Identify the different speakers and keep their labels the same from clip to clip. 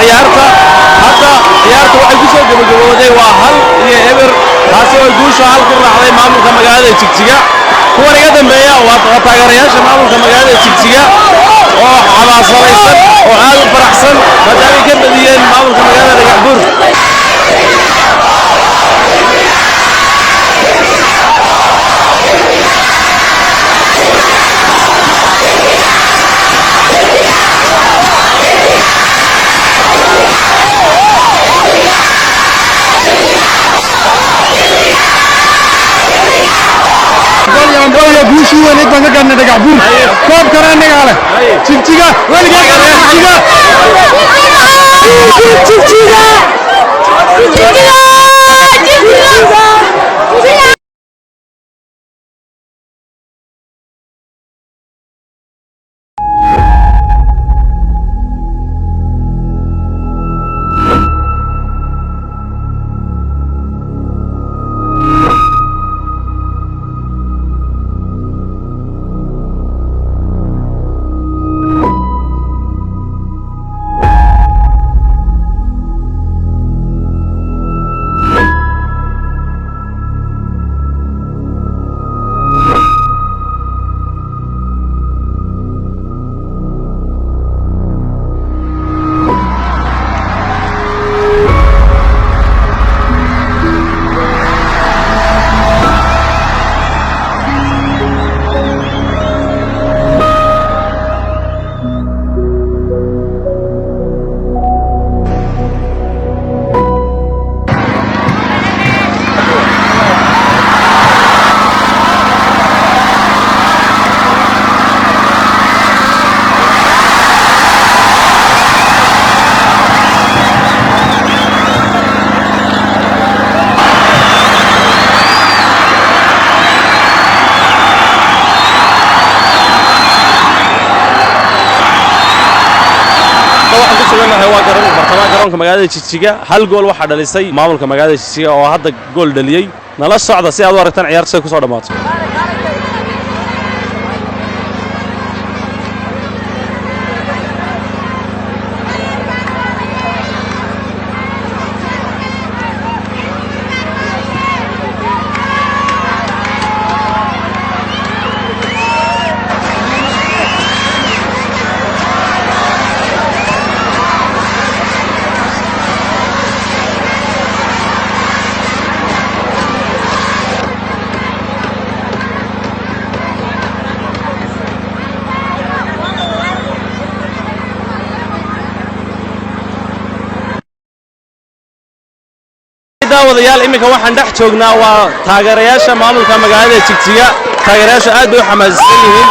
Speaker 1: ciyaarta hadda ciyaarta waxay ku soo gabagabowday waa hal iyo eber taasi oo guusha hal ku raacday maamulka magaalada Jigjiga kuwan iga dambeeya waa taageerayaasha maamulka magaalada Jigjiga oo xamaasadaysan oo aad u faraxsan maadaama ay ka badiyeen maamulka magaalada Dhagaxbuur
Speaker 2: guushii wanaag baan ka gaarnay Dhagaxbuur koob karaan nagaale Jigjiga waligaa Jigjiga garoonka magaalada Jigjiga hal gool waxa dhalisay maamulka magaalada Jigjiga oo hadda gool dhaliyay nala socda si aad u aragtaan ciyaarta ku soo dhamaato wadayaal imika waxaan dhex joognaa waa taageerayaasha maamulka magaalada Jigjiga taageerayaasha aad bay u xamaasan yihiin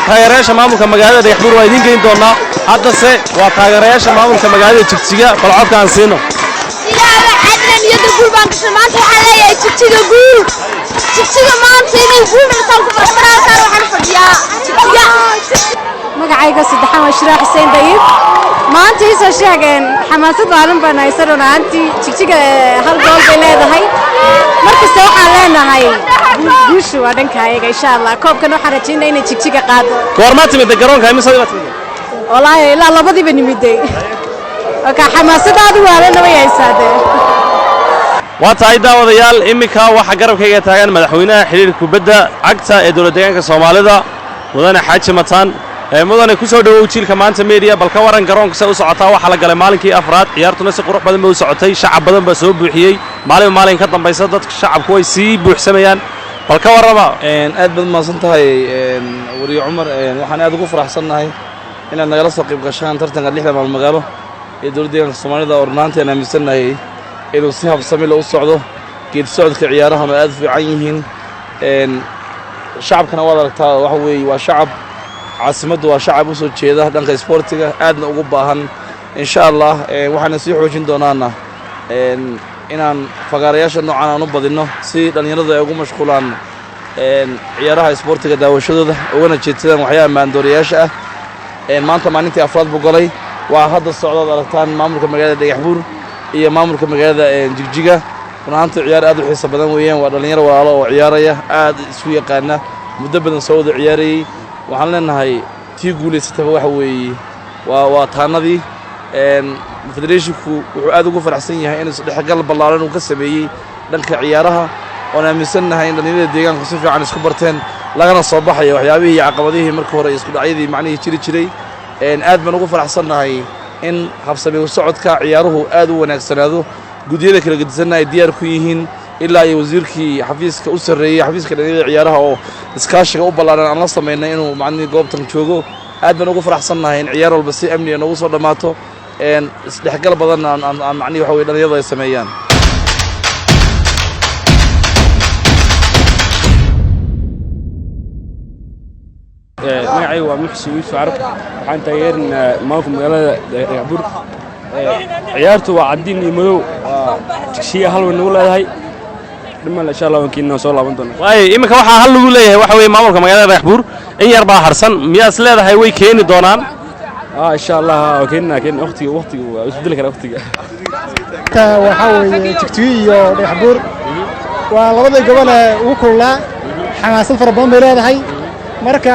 Speaker 2: taageerayaasha maamulka magaalada Dhagaxbuur waa idin geyn doonaa hadda se waa taageerayaasha maamulka magaalada Jigjiga balcodka aan siino
Speaker 3: ilaahay cadlan iyo guul baan ka maanta waxa leeyahay Jigjiga guul Jigjiga maanta inay guul dhashaan ku farxaan waxaan fadhiyaa Jigjiga
Speaker 4: magacayga saddexan waa Shiraax Xuseen Dayib maanta isoo sheegeen xamaasad baaran baan haysan runtii Jigjiga hal gool bay leedahay markasta waxaan leenahay guushu waa dhankaayaga insha Allah koobkan waxaan rajaynayaa inay Jigjiga qaado
Speaker 1: goorma timid garoonka imisa timid
Speaker 4: wallahi ilaa labadiiba nimiday ka xamaasadaadu waarana way haysaadeen
Speaker 1: waa tahay daawadayaal imika waxa garabkayga taagan madaxweynaha xiriirka kubadda cagta ee dowladda deegaanka Soomaalida mudane Xaaji Mataan mudane ku soo dhawow jiilka maanta media bal ka waran garoonka soo socotaa waxa la galay maalinkii afraad ciyaartuna si qurux badan bay u socotay shacab badan baa soo buuxiyay maalin ka dambaysa dadka shacabku way sii buuxsamayaan bal ka warama
Speaker 5: aad bad maasan tahay wariye Cumar waxaan aad ugu faraxsanahay inaad nagala soo qayb gashaan tartanka lixda maal magaalo ee dowladda deegaanka Soomaalida oo runtii aaminsannahay inuu si habsami leh u socdo geed socodka ciyaaraha aad fiican yihiin shacabkana waa aragtaa waxa weey waa shacab عاصمته وشعب وسط جيده دنك سبورتيغا aadna ugu baahan insha Allah waxaan sii xoojin doonaa inaan fagaarayaasha noocan aan u badino si dhalinyarada ay ugu mashquulaan ciyaaraha isboortiga daawashadooda ugana jeedsadaan waxyaabo maandooriyaasha ah maanta maalintii afraad buu galay waa hadda socdaad aragtaan maamulka magaalada Dhagaxbuur iyo maamulka magaalada Jigjiga runtii ciyaar aad u xiiso badan weeyaan waa dhalinyaro walaalo oo ciyaaraya aad isku yaqaana muddo badan soo wada ciyaarayay waxaan leenahay tii guuleysatay waxa weeye waa taanadii federeeshinku wuxuu aad ugu faraxsan yahay in isdhexgal ballaaran uu ka sameeyey dhanka ciyaaraha oon aaminsannahay in dhallinyarada deegaanku si fiican isku barteen lagana soo baxaya waxyaabihii iyo caqabadihii markii hore isku dhacyadii macnihii jiri jiray aad baan ugu faraxsannahay in habsami u socodka ciyaaruhu aad u wanaagsanaado guddiyada kala gedisanna ay diyaar ku yihiin ilaa iyo wasiirkii xafiiska u sarreeyey xafiiska dhallinyarada ciyaaraha oo iskaashiga u ballaaran aan la samaynay inuu macnihii goobtan joogo aad baan ugu faraxsannahay in ciyaar walba si amniga noogu soo dhammaato isdhexgal badanna aan macnihi waxa weye dhallinyaradu ay sameeyaan
Speaker 6: magacayga waa muxsin yuusuf carab waxaan taageerinaa maamulka magaalada dhagaxbuur ciyaartu waa caddiin iyo madow jigsiya hal way nagu leedahay dhiman insha allah waankiinaan soo laaban doonaa
Speaker 2: waayo iminka waxaa hal lagu leeyahay waxa weeye maamulka magaalada dhagaxbuur in yar baa harsan miyaad is leedahay way keeni doonaan
Speaker 6: insha allah waa keenina waqtiga waa isbedeli kara waqtiga
Speaker 7: waxaa weeye jigjiga iyo dhagaxbuur waa labada gobol ee ugu kululaa xamaasad fara badan bay leedahay marka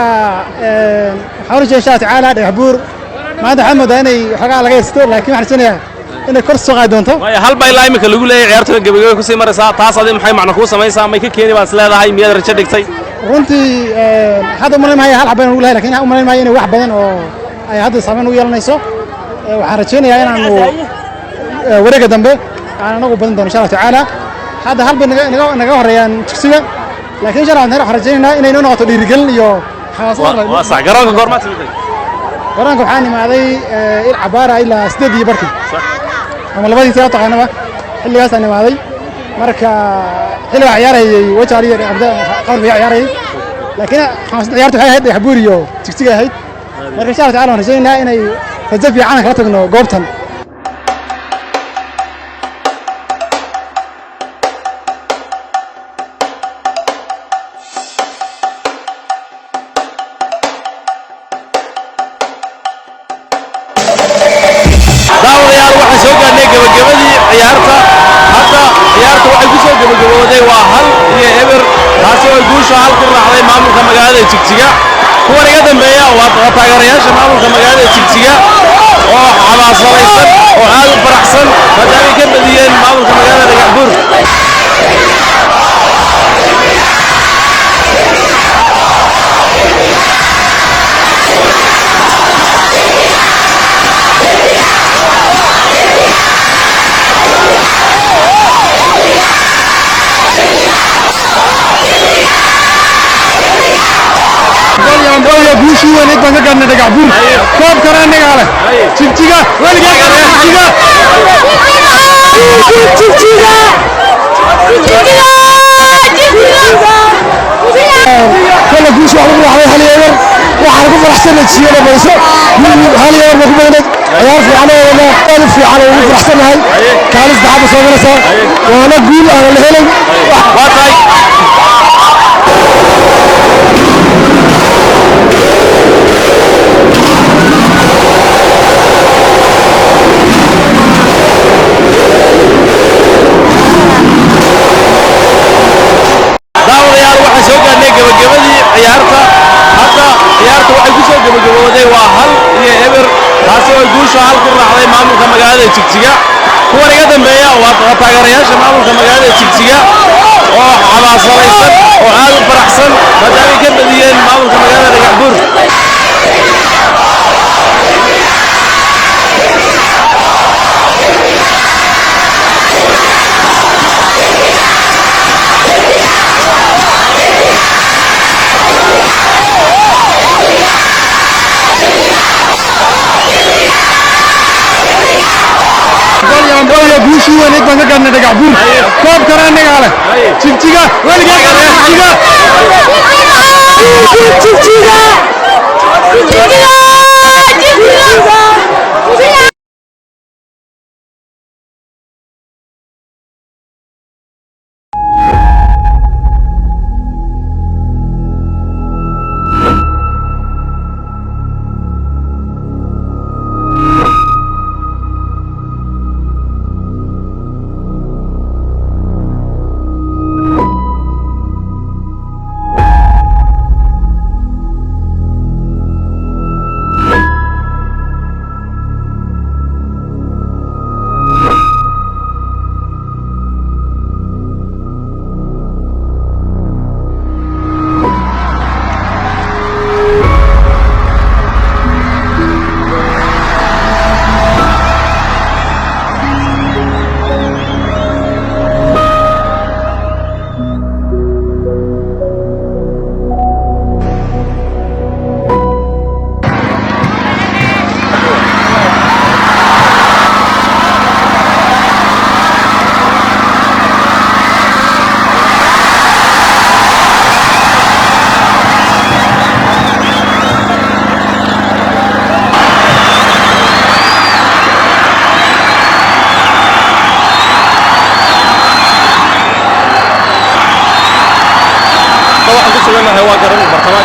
Speaker 7: waxaan u jeedaa insha Allah tacaala dhagaxbuur maanta waxaan moodaa inay waxoogaa laga haysto laakiin waxaan rajaynayaa inay kor soo qaadi doonto
Speaker 2: waayo hal baa ilaa iminka lagu leeyahay ciyaartooda gabagabay ku sii maraysaa taas adii maxay macno kuu samaysaa may ka keeni baad is leedahay miyaad rajo dhigtay
Speaker 7: runtii hadda umalayn maayo hal xabaan ugu lehay lakiin umalayn maayo inay wax badan oo ay hadda saameyn ugu yeelanayso waxaan rajaynayaa inaanu wareegga dambe aan anagu badan doono insha Allah tacaala hadda hal bay naga horeeyaan jigsiga laakiin insha Allah waxaan rajaynaynaa inay noo noqoto dhiirigelin iyo xamaasad
Speaker 2: waa sax garoonka goorma timid
Speaker 7: garoonka waxaan imaaday il cabaara ilaa 8 iyo barkii ama labadii taa taqaanaba xilligaas aan imaaday marka xilliga ciyaarayay wajaali iyo abda qawl bay ciyaarayay laakiin xamaasad ciyaartu waxay ahayd dhagaxbuur iyo jigsiga ahayd marka insha Allah tacaala waxaan rajaynaynaa inay rajo fiican kala tagno goobtan
Speaker 2: daawadayaal waxaan soo gaarnay gabagabadii ciyaarta hadda ciyaarta waxay ku soo gabagabooday waa hal iyo eber taasi oo guusha hal ku raacday maamulka magaalada jigjiga kuwan iga dambeeya waa taageerayaasha maamulka magaalada jigjiga oo xamaasadaysan oo aad u faraxsan maadaamay ka badiyeen maamulka magaalada dhagaxbuur
Speaker 7: guushii wanaag baan ka gaarnay dhagaxbuur koob kale anagaa leh jigjiga weligaa jigjiga kala guush wax lagu raacday hal yeebar waxaan ku faraxsanahay jiyada bayso hal yeebar ma ku badnay ciyaar fiican oo aad fiican oo ugu faraxsanahay kaalis dhaxda soo galaysa waana guul aan la helay
Speaker 2: waa tahay daawadayaal waxaan soo gaarnay gabagabadii ciyaarta hadda ciyaarta waxay ku soo gabagabooday waa hal iyo eber taasi oo guusha hal ku raacday maamulka magaalada jigjiga kuwan iga dambeeya waa taageerayaasha maamulka magaalada jigjiga oo xamaasadaysan oo aad u faraxsan maadaamay ka badiyeen maamulka magaalada dhagaxbuur
Speaker 7: guushii wanaag baan ka gaarnay dhagaxbuur koob kale anagaa leh jigjiga weligaa jigjiga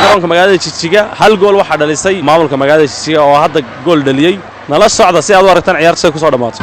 Speaker 1: garoonka magaalada Jigjiga hal gool waxa dhalisay maamulka magaalada Jigjiga oo hadda gool dhaliyay nala socda si aad u aragtaan ciyaarta ku soo dhamaato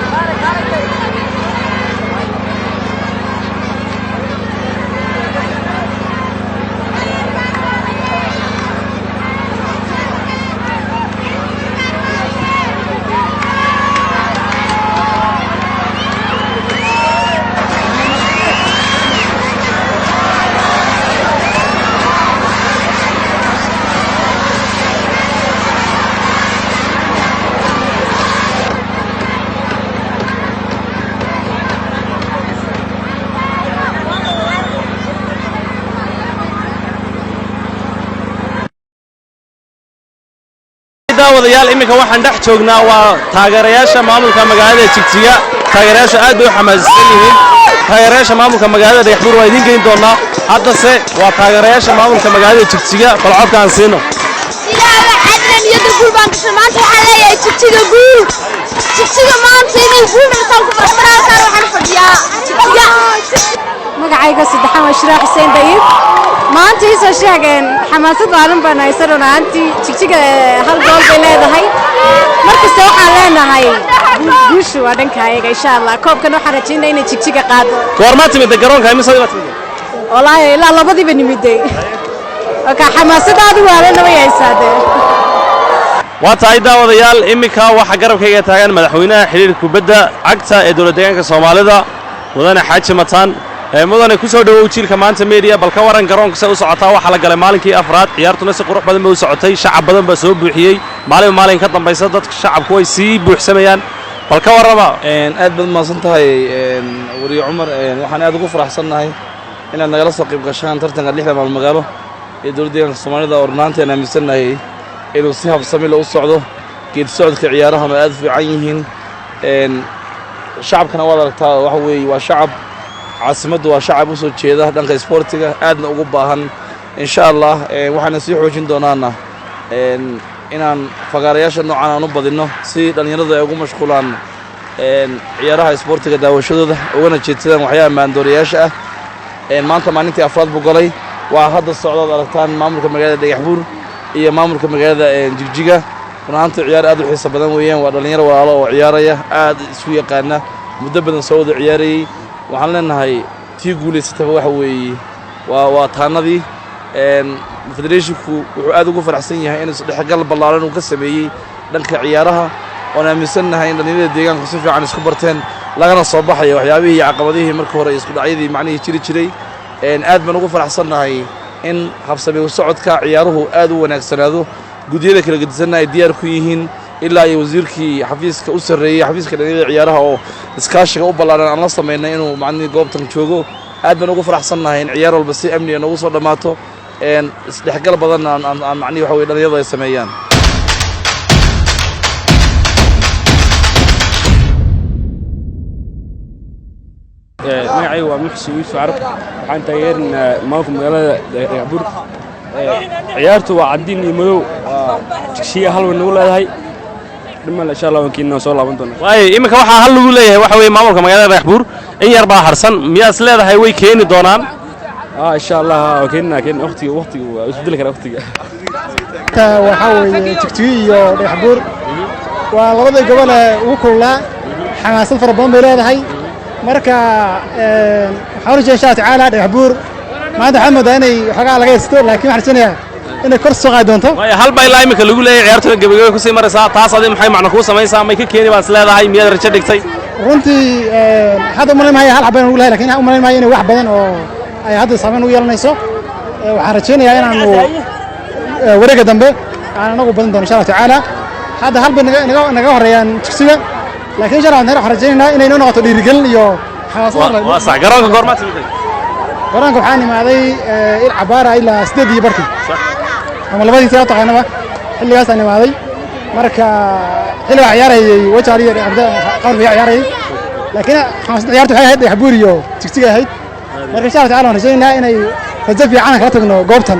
Speaker 1: daawadayaal iminka waxaan dhex joognaa waa taageerayaasha maamulka magaalada Jigjiga taageerayaasha aad bay u xamaasaysan yihiin taageerayaasha maamulka magaalada Dhagaxbuur waa idin geyn doonaa haddase waa taageerayaasha maamulka magaalada Jigjiga balcodka aan siino
Speaker 3: ilaahay cadlan iyo guul baan gashay maanta waxaan leeyahay Jigjiga guul Jigjiga maanta inay guul dhalitaan ku farxaan waxaan fadhiyaa Jigjiga
Speaker 4: magacayga saddexan waa Shiraax Xuseen Dayib maanta isoo sheegeen xamaasad baalan baan haysan runtii Jigjiga hal gool bay leedahay markasta waxaan leenahay guushu waa dhankaayaga insha Allah koobkan waxaan rajaynayaa inay Jigjiga qaado
Speaker 1: goorma timid garoonka imisa
Speaker 4: wallaahi ilaa labadiiba nimiday ka xamaasadaadu waalan way haysaadeen
Speaker 1: waa tahay daawadayaal iminka waxa garabkayga taagan madaxweynaha xiriirka kubadda cagta ee dowladda deegaanka Soomaalida mudane Xaaji Mataan mudane ku soo dhawow jiilka maanta media balka waran garoonka soo socotaa waxa la galay maalinkii afraad ciyaartuna si qurux badan bay u socotay shacab badan baa soo buuxiyay maalin ka dambaysa dadka shacabku way sii buuxsamayaan balka warama
Speaker 5: aad baad maasan tahay wariye Cumar waxaan aad ugu faraxsanahay inaad nagala soo qayb gashaan tartanka lixda maal magaalo ee dowladda deegaanka Soomaalida oo runtii aaminsanahay inuu si habsami leh u socdo geed socodka ciyaaraha aad fiican yihiin shacabkana wada aragtaa waxa weeye waa shacab caasimaddu waa shacab u soo jeeda dhanka sportiga aadna ugu baahan insha Allah waxaan sii xoojin doonaana inaan fagaarayaasha noocan aan u badino si dhalinyaradu ay ugu mashquulaan ciyaaraha sportiga daawashadooda ugana jeedsadaan waxyaabo maandooriyaasha ah maanta maalintii afraad buu galay waa hadda socdaad aragtaan maamulka magaalada Dhagaxbuur iyo maamulka magaalada Jigjiga runtii ciyaar aad u xiiso badan weeyaan waa dhalinyaro walaalo oo ciyaaraya aad isku yaqaana muddo badan soo wada ciyaarayay waxaan leenahay tii guuleysatay waxa weeye waa taanadii federationku wuxuu aad ugu faraxsan yahay in isdhexgal ballaaran uu ka sameeyay dhanka ciyaaraha oo aaminsanahay in dhalinyarada deegaanku si fiican isku barteen lagana soo baxayo waxyaabihii caqabadihii markii hore isku dhacyadii macnaheedu jiray aad baan ugu faraxsanahay in habsami u socodka ciyaaruhu aad u wanaagsanaado gudiyada kala gedisanay diyaar ku yihiin ilaa ay wasiirkii xafiiska u sareeyay xafiiska dhalinyarada ciyaaraha oo iskaashiga u ballaaran aan la sameynay inuu macnaheedu goobtan joogo aad baan ugu faraxsanahay in ciyaar walba si amni ah ugu soo dhamaato isdhexgal badan aan macnaheedu waxa weeye dhalinyarada ay sameeyaan
Speaker 6: magacaygu waa Muxsi Yuusuf Carab waxaan taageernaa maamulka magaalada Dhagaxbuur ciyaartu waa cadin iyo madow Jigjiga hal way nagu leedahay dhiman insha Allah wakiina soo laaban doona
Speaker 1: way iminka waxa hal lagu leeyahay waxa weeye maamulka magaalada Dhagaxbuur in yar baa harsan miyaas leedahay way keeni doonaan
Speaker 6: insha Allah wakiina waqtiga waa isbedel kara waqtiga
Speaker 7: waxa weeye Jigjiga iyo Dhagaxbuur waa labada gobol ugu kulaa xamaasad fara badan bay leedahay marka waxaan rajaynayaa tacaala Dhagaxbuur maanta waxaan moodaa inay xogaa laga haysto laakiin waxaan rajaynayaa inay kor soo qaadi doonto
Speaker 1: way hal bay ilaa imika lagu leeyahay ciyaartooyda gabagabada ku sii maraysaa taas adii maxay macna ku sameeysaa may ka keeni baad leedahay miyaad rajo dhigtay
Speaker 7: runtii hadda uma leeyahay hal xabaan ugu leeyahay laakiin uma leeyahay inay wax badan oo ay hadda saameyn u yeelanayso waxaan rajaynayaa inaanu wareega dambe aan anagu badan doono insha Allah tacaala hadda hal bay naga horeeyaan Jigjiga laakiin insha Allah waxaan rajaynaynaa inay noo noqoto dhiirigelin iyo xamaasad
Speaker 1: waa sax garoonka goorma timid
Speaker 7: garoonka waxaan imaaday il cabaara ilaa 8 barkii ama labadii tii taqaanaba xilligaas aan imaaday marka xilliga ciyaarayay wajaaliye abda qaar bay ciyaarayay laakiin xamaasad ciyaartu waxay ahayd Dhagaxbuur iyo Jigjiga ahayd marka insha Allah tacaala waxaan rajaynaynaa inay rajo fiican ka tagno goobtan